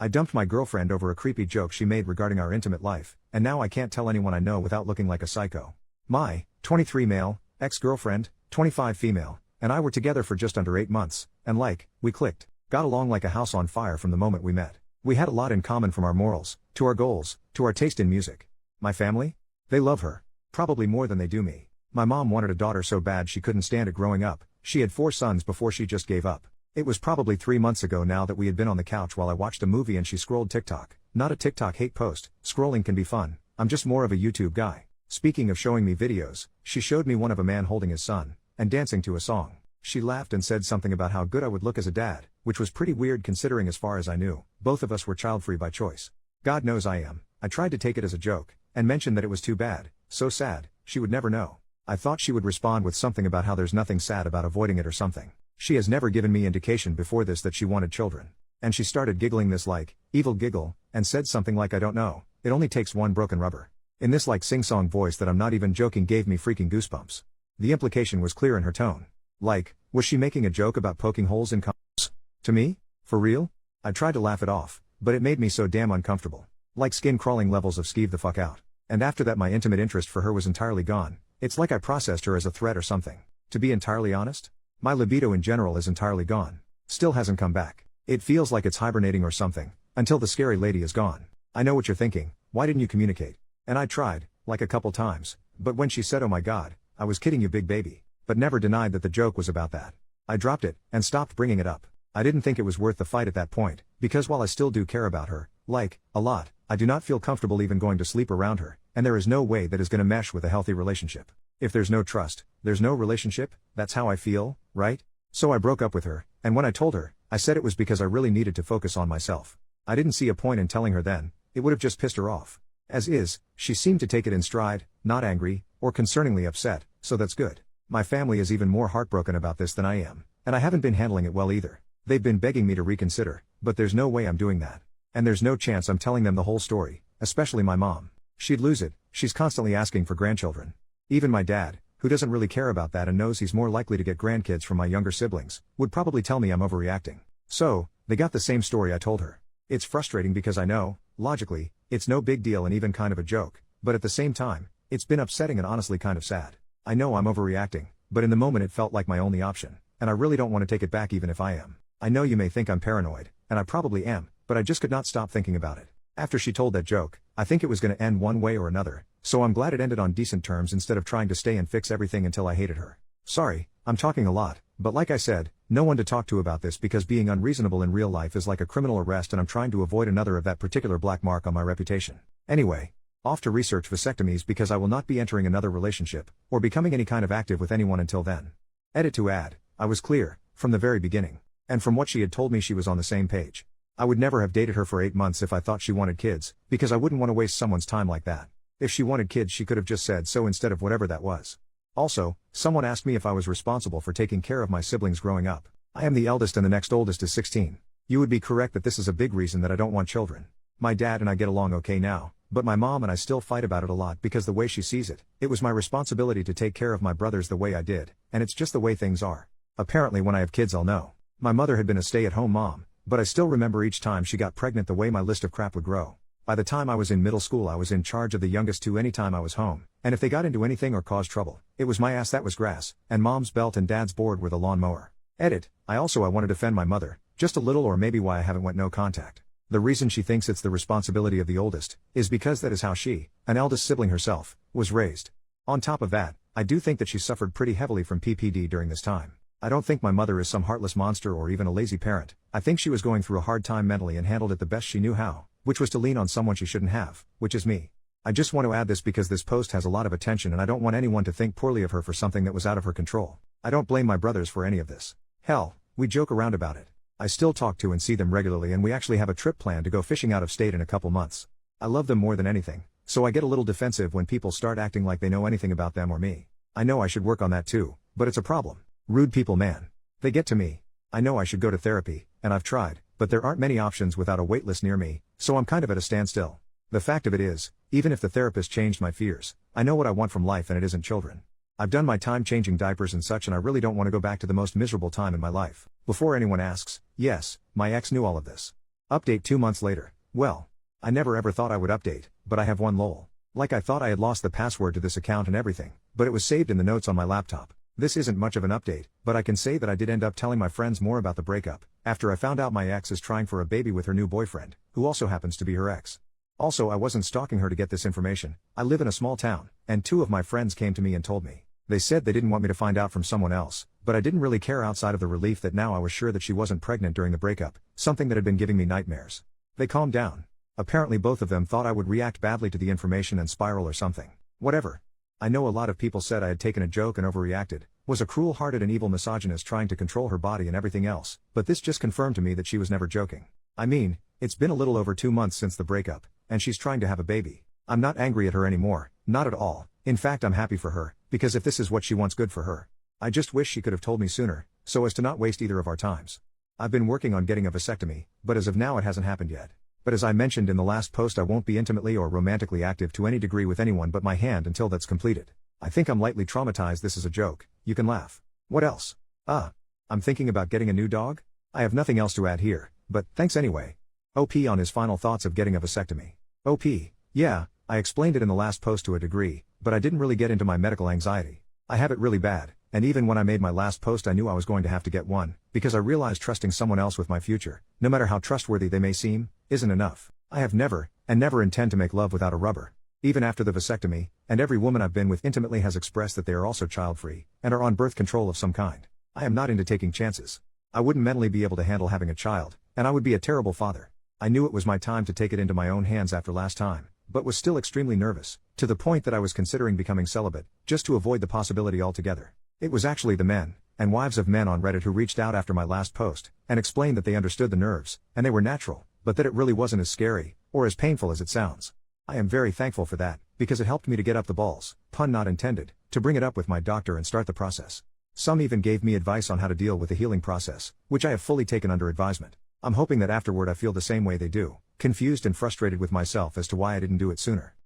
I dumped my girlfriend over a creepy joke she made regarding our intimate life, and now I can't tell anyone I know without looking like a psycho. My 23 male, ex-girlfriend, 25 female, and I were together for just under 8 months, and we clicked. Got along like a house on fire from the moment we met. We had a lot in common, from our morals, to our goals, to our taste in music. My family? They love her. Probably more than they do me. My mom wanted a daughter so bad she couldn't stand it growing up. She had 4 sons before she just gave up. It was probably 3 months ago now that we had been on the couch while I watched a movie and she scrolled TikTok. Not a TikTok hate post. Scrolling can be fun. I'm just more of a YouTube guy. Speaking of showing me videos, she showed me one of a man holding his son and dancing to a song. She laughed and said something about how good I would look as a dad, which was pretty weird considering, as far as I knew, both of us were child-free by choice. God knows I am. I tried to take it as a joke and mention that it was too bad, so sad, she would never know. I thought she would respond with something about how there's nothing sad about avoiding it or something. She has never given me indication before this that she wanted children. And she started giggling this evil giggle, and said something like, I don't know, it only takes one broken rubber. In this sing-song voice that I'm not even joking gave me freaking goosebumps. The implication was clear in her tone. Was she making a joke about poking holes in condoms? To me? For real? I tried to laugh it off, but it made me so damn uncomfortable. Skin-crawling levels of skeeve the fuck out. And after that my intimate interest for her was entirely gone. It's like I processed her as a threat or something. To be entirely honest, my libido in general is entirely gone. Still hasn't come back. It feels like it's hibernating or something, until the scary lady is gone. I know what you're thinking, why didn't you communicate? And I tried, a couple times, but when she said, oh my god, I was kidding you big baby, but never denied that the joke was about that. I dropped it, and stopped bringing it up. I didn't think it was worth the fight at that point, because while I still do care about her, a lot, I do not feel comfortable even going to sleep around her, and there is no way that is gonna mesh with a healthy relationship. If there's no trust, there's no relationship, that's how I feel, right? So I broke up with her, and when I told her, I said it was because I really needed to focus on myself. I didn't see a point in telling her then, it would have just pissed her off. As is, she seemed to take it in stride, not angry, or concerningly upset, so that's good. My family is even more heartbroken about this than I am, and I haven't been handling it well either. They've been begging me to reconsider, but there's no way I'm doing that. And there's no chance I'm telling them the whole story, especially my mom. She'd lose it, she's constantly asking for grandchildren. Even my dad, who doesn't really care about that and knows he's more likely to get grandkids from my younger siblings, would probably tell me I'm overreacting. So, they got the same story I told her. It's frustrating because I know, logically, it's no big deal and even kind of a joke, but at the same time, it's been upsetting and honestly kind of sad. I know I'm overreacting, but in the moment it felt like my only option, and I really don't want to take it back even if I am. I know you may think I'm paranoid, and I probably am, but I just could not stop thinking about it. After she told that joke, I think it was going to end one way or another, so I'm glad it ended on decent terms instead of trying to stay and fix everything until I hated her. Sorry, I'm talking a lot, but like I said, no one to talk to about this because being unreasonable in real life is like a criminal arrest and I'm trying to avoid another of that particular black mark on my reputation. Anyway, off to research vasectomies because I will not be entering another relationship, or becoming any kind of active with anyone until then. Edit to add, I was clear, from the very beginning. And from what she had told me she was on the same page. I would never have dated her for 8 months if I thought she wanted kids, because I wouldn't want to waste someone's time like that. If she wanted kids she could have just said so instead of whatever that was. Also, someone asked me if I was responsible for taking care of my siblings growing up. I am the eldest and the next oldest is 16. You would be correct that this is a big reason that I don't want children. My dad and I get along okay now, but my mom and I still fight about it a lot because the way she sees it, it was my responsibility to take care of my brothers the way I did, and it's just the way things are. Apparently when I have kids I'll know. My mother had been a stay-at-home mom, but I still remember each time she got pregnant the way my list of crap would grow. By the time I was in middle school I was in charge of the youngest two anytime I was home, and if they got into anything or caused trouble, it was my ass that was grass, and mom's belt and dad's board were the lawnmower. Edit, I want to defend my mother, just a little or maybe why I haven't went no contact. The reason she thinks it's the responsibility of the oldest, is because that is how she, an eldest sibling herself, was raised. On top of that, I do think that she suffered pretty heavily from PPD during this time. I don't think my mother is some heartless monster or even a lazy parent. I think she was going through a hard time mentally and handled it the best she knew how, which was to lean on someone she shouldn't have, which is me. I just want to add this because this post has a lot of attention and I don't want anyone to think poorly of her for something that was out of her control. I don't blame my brothers for any of this. Hell, we joke around about it. I still talk to and see them regularly and we actually have a trip planned to go fishing out of state in a couple months. I love them more than anything, so I get a little defensive when people start acting like they know anything about them or me. I know I should work on that too, but it's a problem. Rude people, man. They get to me. I know I should go to therapy, and I've tried, but there aren't many options without a waitlist near me, so I'm kind of at a standstill. The fact of it is, even if the therapist changed my fears, I know what I want from life and it isn't children. I've done my time changing diapers and such and I really don't want to go back to the most miserable time in my life. Before anyone asks, yes, my ex knew all of this. Update 2 months later. Well, I never ever thought I would update, but I have one lol. Like I thought I had lost the password to this account and everything, but it was saved in the notes on my laptop. This isn't much of an update, but I can say that I did end up telling my friends more about the breakup, after I found out my ex is trying for a baby with her new boyfriend, who also happens to be her ex. Also, I wasn't stalking her to get this information. I live in a small town, and 2 of my friends came to me and told me. They said they didn't want me to find out from someone else, but I didn't really care outside of the relief that now I was sure that she wasn't pregnant during the breakup, something that had been giving me nightmares. They calmed down. Apparently both of them thought I would react badly to the information and spiral or something. Whatever. I know a lot of people said I had taken a joke and overreacted, was a cruel-hearted and evil misogynist trying to control her body and everything else, but this just confirmed to me that she was never joking. I mean, it's been a little over 2 months since the breakup, and she's trying to have a baby. I'm not angry at her anymore, not at all. In fact, I'm happy for her, because if this is what she wants, good for her. I just wish she could have told me sooner, so as to not waste either of our times. I've been working on getting a vasectomy, but as of now it hasn't happened yet. But as I mentioned in the last post, I won't be intimately or romantically active to any degree with anyone but my hand until that's completed. I think I'm lightly traumatized. This is a joke, you can laugh. What else? I'm thinking about getting a new dog? I have nothing else to add here, but thanks anyway. OP on his final thoughts of getting a vasectomy. OP, yeah, I explained it in the last post to a degree, but I didn't really get into my medical anxiety. I have it really bad, and even when I made my last post I knew I was going to have to get one, because I realized trusting someone else with my future, no matter how trustworthy they may seem, isn't enough. I have never, and never intend to make love without a rubber. Even after the vasectomy, and every woman I've been with intimately has expressed that they are also child-free, and are on birth control of some kind. I am not into taking chances. I wouldn't mentally be able to handle having a child, and I would be a terrible father. I knew it was my time to take it into my own hands after last time, but was still extremely nervous, to the point that I was considering becoming celibate, just to avoid the possibility altogether. It was actually the men, and wives of men on Reddit who reached out after my last post, and explained that they understood the nerves, and they were natural, but that it really wasn't as scary, or as painful as it sounds. I am very thankful for that, because it helped me to get up the balls, pun not intended, to bring it up with my doctor and start the process. Some even gave me advice on how to deal with the healing process, which I have fully taken under advisement. I'm hoping that afterward I feel the same way they do, confused and frustrated with myself as to why I didn't do it sooner.